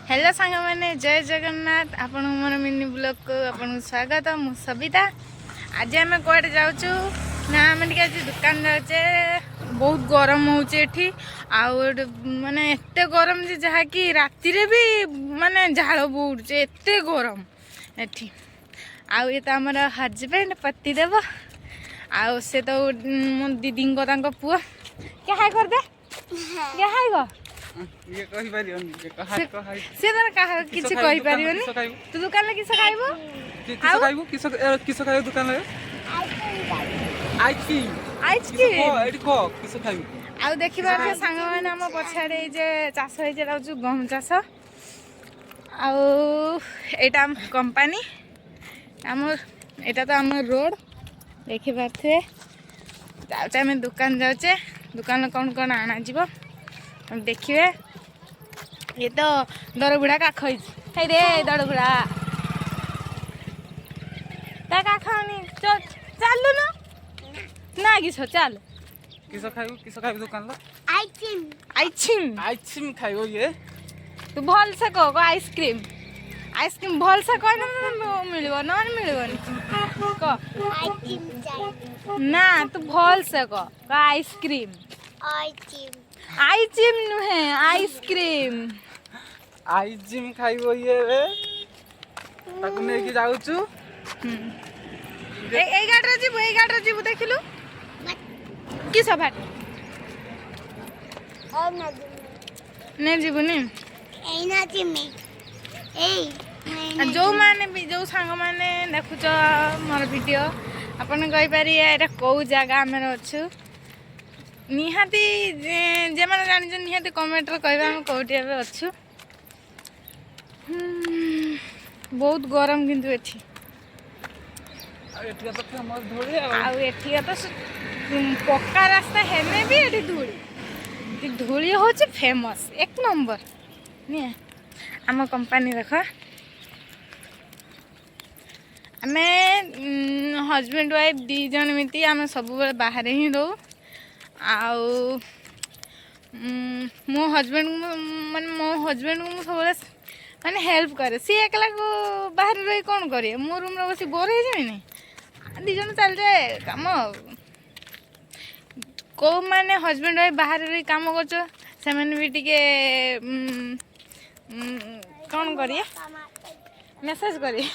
Hello सांग मैंने जय जगन्नाथ आपण मोर मिनी ब्लॉग को आपन स्वागत मु सबिता। आज आम कड़े जाऊँ ना आम आज दुकान जाऊे बहुत गरम होठी माने एत गरम जे जहा कि राति रे भी माने झाड़ बोड़े एत गरम एठी आउ ये तो आमर हजबैंड पति देव आउ से तो मो दीदी पुआ क्या हाय कर दे क्या हाय गो ये कहि परियोनी ये कहा कहा से तर कहा किछ कहि परियोनी तू दुकान ले किछ खाइबो किछ खाइबो दुकान ले आइसक्रीम एडी को किछ खाइबो आउ देखिबा के संग माने हम पछाडे जे चाष होय जे रहउ गहम चाष आउ एटा कंपनी हमर एटा तो हमर रोड देखि पाथे जाउचे हम दुकान जाउचे दुकान कौन कौन आना जीवो हम देखिए ये तो दरबुढ़ा काख है रे दरबुढ़ा ता काखनी चलू ना ना किस चल किस खाइबो दुकान ला आइसक्रीम खाइबो ये तू भल से कह आइसक्रीम भल से कह ना मिलबो ना मिलबो ना तू भल से कह आइसक्रीम आइसक्रीम नुहे आइसक्रीम खाइबो ये रे ताकू नै कि जाउछु ए गाडरे जीबु देखिलु कि सब भाट और ना नै जीबु नि ए ना जिमे ए जो माने भी जो सांग माने देखुच मोर वीडियो अपन कहि पारी एटा को जगह हम अछु निहाती जे माने जानि निहाती कमेंट रे कहबा हम कोठी एबे अछु बहुत गरम किंतु एठी एठी तो फेमस धोली आ एठी तो पक्का रास्ता हेने भी एठी धूली धूली होची फेमस एक नंबर नि आम कंपनी देख आमे हस्बैंड वाइफ दी जन मिति आमे सब बेले बाहर ही दो आउ मो हस्बैंड को सब माने हेल्प करे सी एकला को बाहर रही कौन करे मो रूम रे बसी बोर हो जाए दी जन चल जाए काम को माने हस्बैंड वाइफ बाहर रही काम करछो से माने भी टिके कौन करिए मेसेज करिए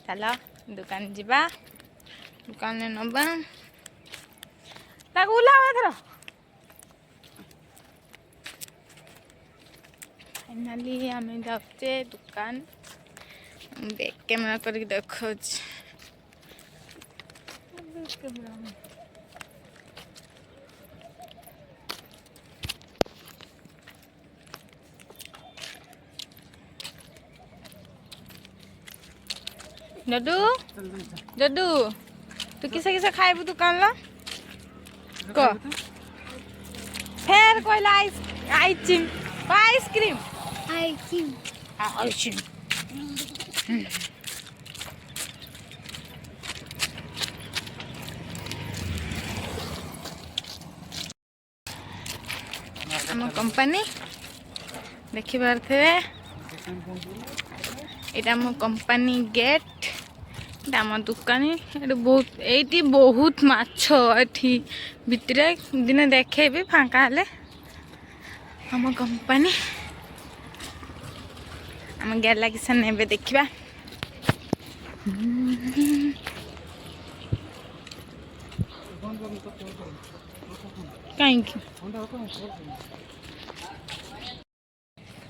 चलो दुकान जीवा दुकान में नबा ताको उलावा थरो फाइनली हमें जाते दुकान बैक कैमरा करके देखो डडू डडू तू किसे किसे खाइबू दुकान ला को फेर कोइला आइसक्रीम आम कंपनी देखि पारथे एटा आम कंपनी गेट आम दुकान ये बहुत माछ एठी भितरे दिने देखे भी फांका हेले आम कंपनी आम गेला किसा नेबे देखिबा कहीं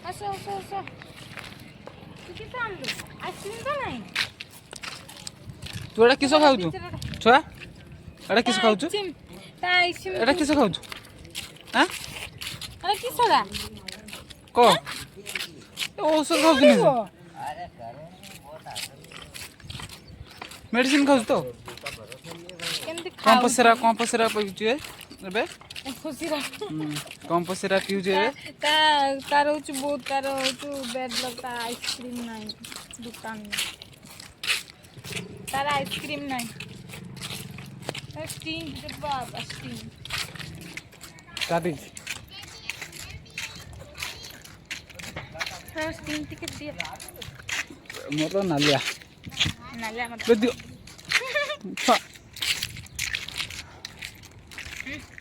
आसो किसा आइसक्रीम तो नहीं तू एटा किसो खाउछु छुआ एटा किसो खाउछु एटा किसो खाउछु हां अरे किसोरा को औषध खाउछु नि मेडिसिन खाउछु तो केमति खाउ कंपोसेरा पिउछु एबे कंपोसेरा पिउछु एबे तार होछु बहुत तार होछु बेड लगता आइसक्रीम नहीं दुकान में तार आइसक्रीम नहीं स्टीम बाबा स्टीम काटी स्टीम टिके दियो मोर नालिया नाले मत ले दियो छुआ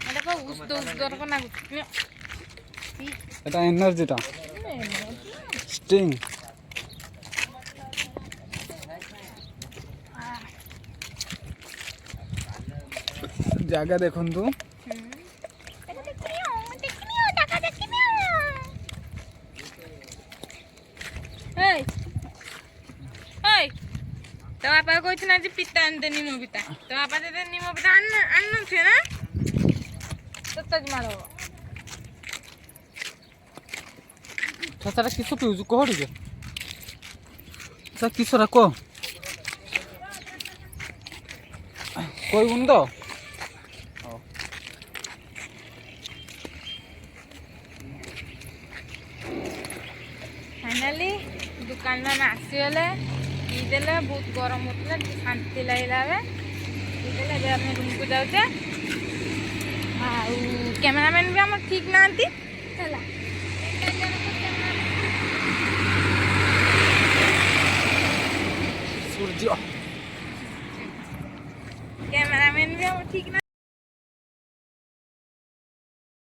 এটা কো উস দর কো না এটা এনার্জিটা স্টিং জায়গা দেখুন তো এই এই তো বাবা কইছ না যে পিতা আনতে নিমো পিতা তো বাবা দে নিমো পিতা আন্ন ছে না তো তাজ মারো ছাতাটা কিসো পিউজু কোহড়ি গে সা কিসো রাখো কই উন্দো फाइनाली दुकान में आसीगले पीदेले बहुत गरम होता शांति लगला पीदेले आम रूम को जाऊे कैमेरामैन भी आम ठीक ना सूर्य कैमेरामैन भी आम ठीक ना